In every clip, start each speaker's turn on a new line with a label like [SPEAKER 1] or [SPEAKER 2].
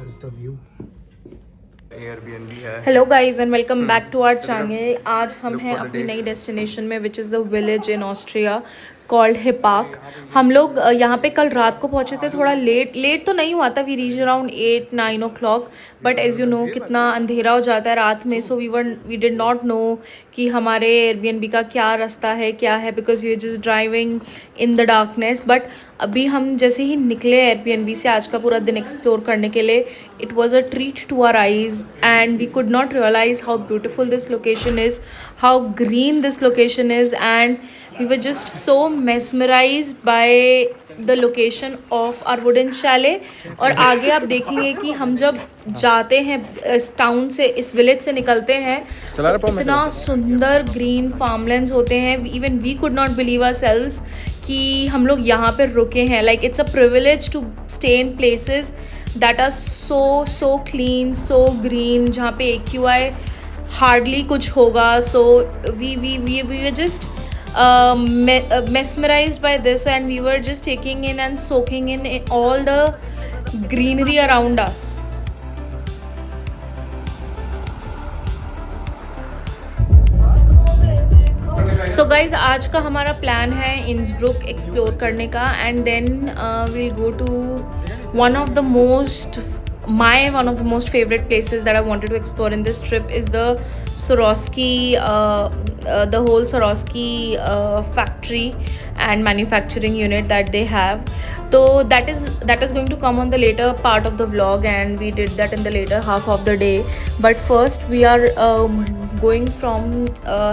[SPEAKER 1] is the view.
[SPEAKER 2] Airbnb है.
[SPEAKER 3] Hello guys and welcome back to our channel. आज हम हैं अपनी नई डेस्टिनेशन में which is the village in Austria called Hippach. हम लोग यहाँ पे कल रात को पहुँचे थे. थोड़ा लेट तो नहीं हुआ था. We reach around 8-9 o'clock. But as you know कितना अंधेरा हो जाता है रात में. So we did not know कि हमारे एयरबीएनबी का क्या रास्ता है क्या है, because we are just driving in the darkness. But अभी हम जैसे ही निकले एयरबीएनबी से आज का पूरा दिन एक्सप्लोर करने के लिए, it was a treat to our eyes and we could not realize how beautiful this location is, how green this location is, and we were just so mesmerized by the location of our wooden chalet. और आगे आप देखेंगे कि हम जब जाते हैं इस टाउन से, इस विलेज से निकलते हैं, तो इतना सुंदर ग्रीन फार्मलैंड्स होते हैं. Even we could not believe ourselves कि हम लोग यहाँ पर रुके हैं. Like it's a privilege to stay in places that are so clean, so green, जहाँ पे AQI hardly कुछ होगा. So we were just mesmerized by this, and we were just taking in and soaking in all the greenery around us. So guys आज का हमारा plan है Innsbruck explore करने का, and then we'll go to one of the most favorite places that I wanted to explore in this trip is the Swarovski, the whole Swarovski factory and manufacturing unit that they have. So that is going to come on the later part of the vlog, and we did that in the later half of the day. But first we are going from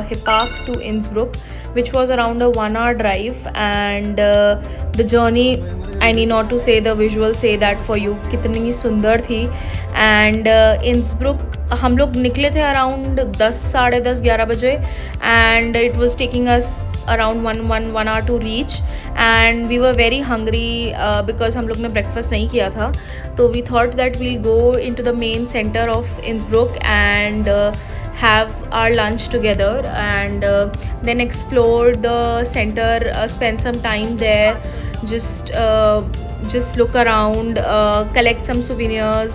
[SPEAKER 3] Hipak to Innsbruck, which was around a 1-hour drive, and the journey, I need not to say, the visuals say that for you, कितनी सुंदर थी. And Innsbruck हम लोग निकले थे around 10-10:30-11 बजे, and it was taking us around one hour to reach, and we were very hungry because हम लोग ने breakfast नहीं किया था. तो we thought that we'll go into the main center of Innsbruck and have our lunch together, and then explore the center, spend some time there, just look around, collect some souvenirs,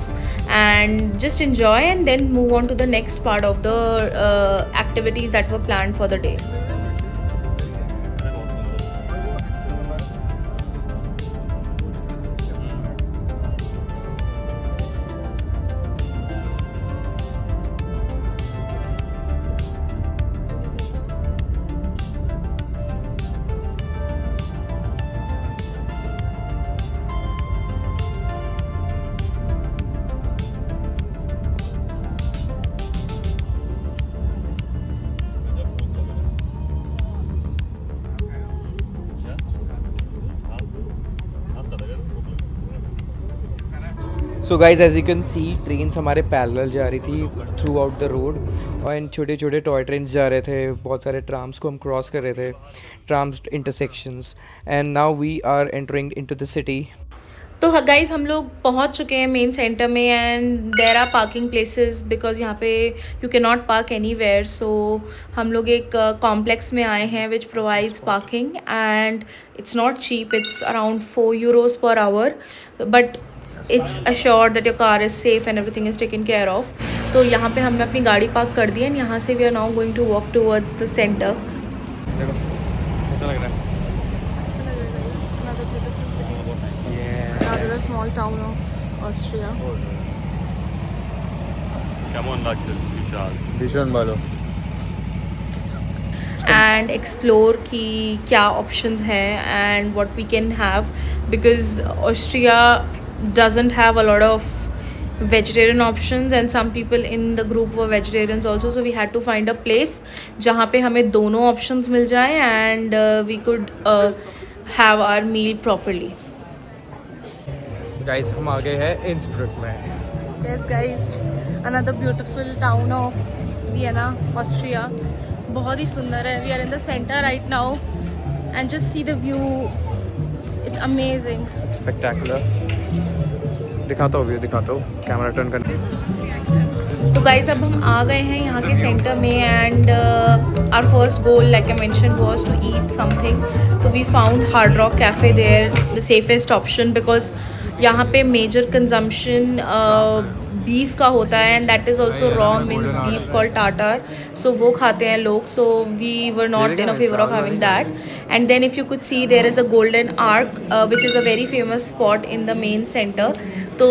[SPEAKER 3] and just enjoy, and then move on to the next part of the activities that were planned for the day.
[SPEAKER 1] So guys, as you can see, trains हमारे parallel जा रही थी through out the road, और छोटे छोटे toy trains जा रहे थे. बहुत सारे ट्राम्स को हम क्रॉस कर रहे थे, trams intersections, and now we are entering into the city.
[SPEAKER 3] तो गाइज़ हम लोग पहुंच चुके हैं मेन सेंटर में, and there are parking places because यहाँ पे you can not park anywhere. So हम लोग एक कॉम्प्लेक्स में आए हैं which provides parking, and it's not cheap. It's around 4 euros per hour, but it's assured that your car is safe and everything is taken care of. तो यहाँ पे हमने अपनी गाड़ी पार्क कर दी, एंड यहाँ से we are now going to walk towards the center.
[SPEAKER 1] देखो कैसा लग रहा है?
[SPEAKER 3] Another beautiful city. Another small town of Austria.
[SPEAKER 2] केमन लागছে विशाल?
[SPEAKER 1] भीषण भालो.
[SPEAKER 3] And explore कि क्या options हैं and what we can have, because Austria doesn't have a lot of vegetarian options, and some people in the group were vegetarians also. So we had to find a place जहाँ पे हमें दोनों options मिल जाए, and we could have our meal properly.
[SPEAKER 1] Guys हम आ गए हैं Innsbruck में.
[SPEAKER 3] Yes guys, another beautiful town of Vienna, Austria. बहुत ही सुंदर है. We are in the center right now, and just see the view. It's amazing.
[SPEAKER 1] Spectacular. दिखाता हूँ view, दिखाता हूँ. कैमरा टर्न करना.
[SPEAKER 3] तो गाइस अब हम आ गए हैं यहाँ के सेंटर में, and our first goal, like I mention, was to eat something. तो we found Hard Rock Cafe there, the safest option, because यहाँ पे मेजर कंजम्पशन बीफ का होता है and that is also raw means beef called tartare. So वो खाते हैं लोग. So we were not in a favour of having that. And then if you could see there is a golden arch which is a very famous spot in the main center. तो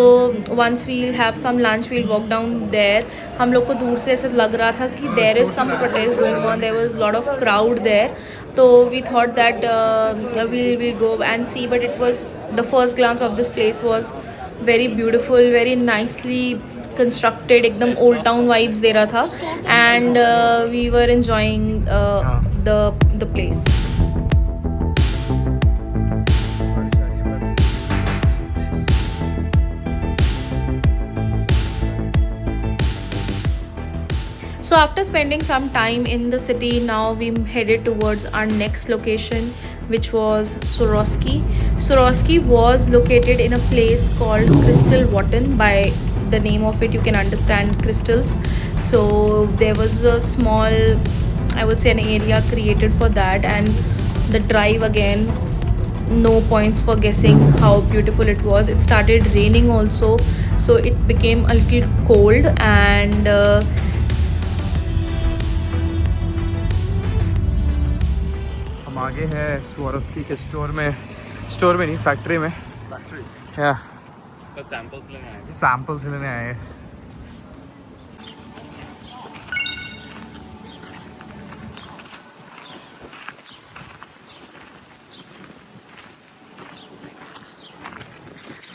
[SPEAKER 3] once we'll have some lunch we'll walk down there. हम लोग को दूर से ऐसा लग रहा था कि there is some protest going on. There was lot of crowd there. तो we thought that we'll go and see, but it was the first glance of this place was very beautiful, very nicely constructed, एकदम old town vibes दे रहा था. And we were enjoying the place. So after spending some time in the city, now we headed towards our next location, which was Swarovski. Swarovski was located in a place called Crystal Wotton. By the name of it, you can understand crystals. So there was a small, I would say, an area created for that, and the drive again, no points for guessing how beautiful it was. It started raining also, so it became a little cold. And
[SPEAKER 1] हम आगे हैं Swarovski के store में नहीं, factory में.
[SPEAKER 2] Factory
[SPEAKER 1] या
[SPEAKER 2] बस samples लेने आए थे.
[SPEAKER 1] सैंपल्स लेने आए हैं.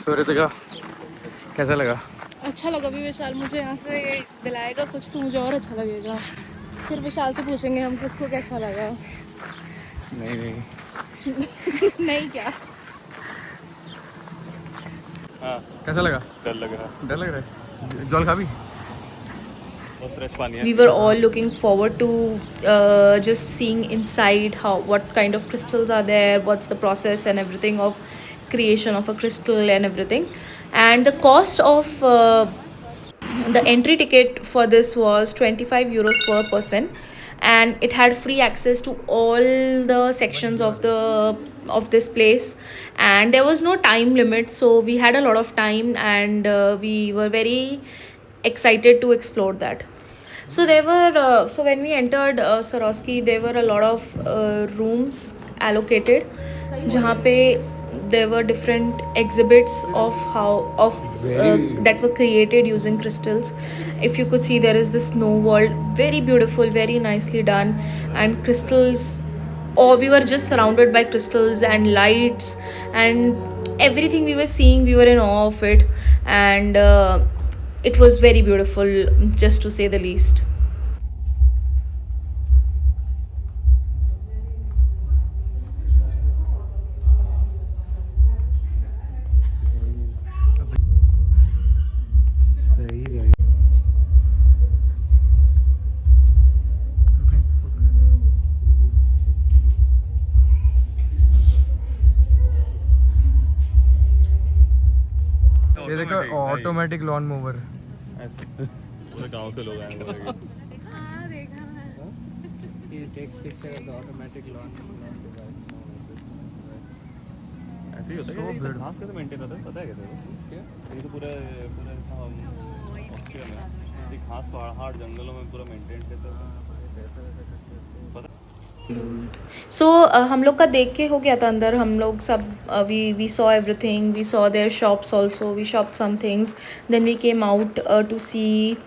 [SPEAKER 1] सूर्य कैसा लगा?
[SPEAKER 4] अच्छा लगा भी. विशाल मुझे यहाँ से दिलाएगा कुछ तो मुझे और अच्छा लगेगा. फिर विशाल से पूछेंगे हम किसको कैसा लगा.
[SPEAKER 1] नहीं
[SPEAKER 4] नहीं क्या
[SPEAKER 2] हाँ
[SPEAKER 1] कैसा लगा?
[SPEAKER 2] डर लग रहा है.
[SPEAKER 1] डर लग रहा है. जल खा भी.
[SPEAKER 2] बहुत फ्रेश पानी है.
[SPEAKER 3] we were all looking forward to just seeing inside how what kind of crystals are there, what's the process and everything of creation of a crystal and everything. And the cost of the entry ticket for this was 25 euros per person, and it had free access to all the sections of this place, and there was no time limit, so we had a lot of time, and we were very excited to explore that. So there were so when we entered Swarovski, there were a lot of rooms allocated जहाँ पे there were different exhibits of that were created using crystals. If you could see, there is this snow world, very beautiful, very nicely done, and crystals. Or we were just surrounded by crystals and lights, and everything we were seeing, we were in awe of it, and it was very beautiful, just to say the least.
[SPEAKER 1] ये देखो automatic lawn mover.
[SPEAKER 2] पूरे गांव से लोग आए हैं.
[SPEAKER 4] हाँ देखा है.
[SPEAKER 1] He takes picture of the automatic lawn device.
[SPEAKER 2] ऐसे ही होता है. ये घास कैसे मेंटेन होता है पता है कैसे? ये तो पूरा ऑस्ट्रिया में ये घास पहाड़ जंगलों में पूरा मेंटेन कैसे पता.
[SPEAKER 3] So हम लोग का देख के हो गया था अंदर. हम लोग सब we saw everything. We saw their shops also. We shopped some things. Then we came out to see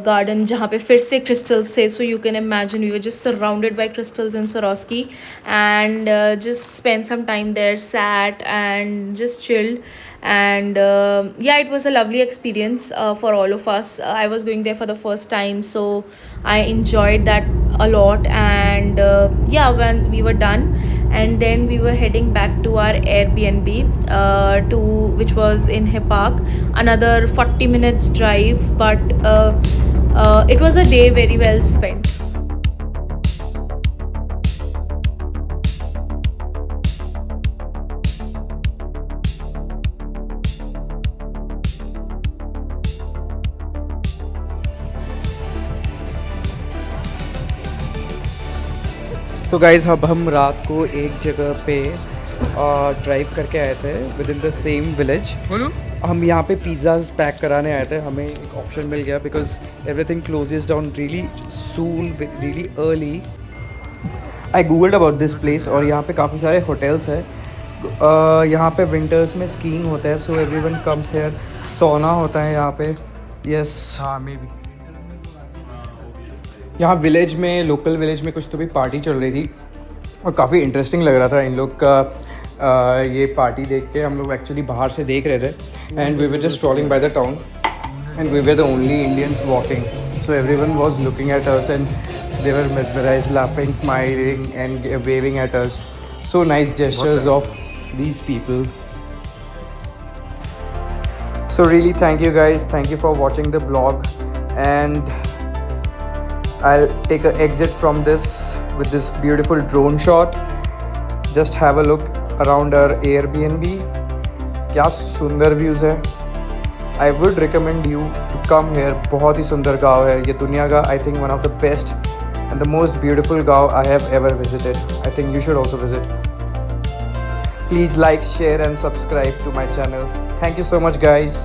[SPEAKER 3] garden जहाँ पे फिर से crystals थे. So you can imagine we were just surrounded by crystals in Swarovski, and just spent some time there, sat and just chilled. And yeah, it was a lovely experience for all of us. I was going there for the first time, so I enjoyed that a lot. And yeah, when we were done, and then we were heading back to our Airbnb which was in Hepak, another 40 minutes drive, but it was a day very well spent.
[SPEAKER 1] So guys, अब हम रात को एक जगह पे drive करके आए थे with in the same village. हम यहाँ पे पिज़्ज़ाज पैक कराने आए थे, हमें एक ऑप्शन मिल गया because everything closes down really soon, really early. I googled about this place और यहाँ पे काफ़ी सारे होटल्स हैं। यहाँ पे विंटर्स में स्कीइंग होता है, सो एवरीवन कम्स हियर। सोना होता है यहाँ पे, यस। हाँ, मे बी यहाँ विलेज में, लोकल विलेज में कुछ तो भी पार्टी चल रही थी और काफ़ी इंटरेस्टिंग लग रहा था इन लोग का ये पार्टी देख के। हम लोग एक्चुअली बाहर से देख रहे थे and we were just strolling by the town and we were the only Indians walking, so everyone was looking at us and they were mesmerized, laughing, smiling and waving at us. So nice gestures of these people. So really thank you guys, thank you for watching the vlog, and I'll take an exit from this with this beautiful drone shot. Just have a look around our Airbnb. क्या सुंदर views है। I would recommend you to come here. बहुत ही सुंदर गाँव है ये, दुनिया का I think one of the best and the most beautiful gaon I have ever visited. I think you should also visit. Please like, share and subscribe to my channel. Thank you so much guys.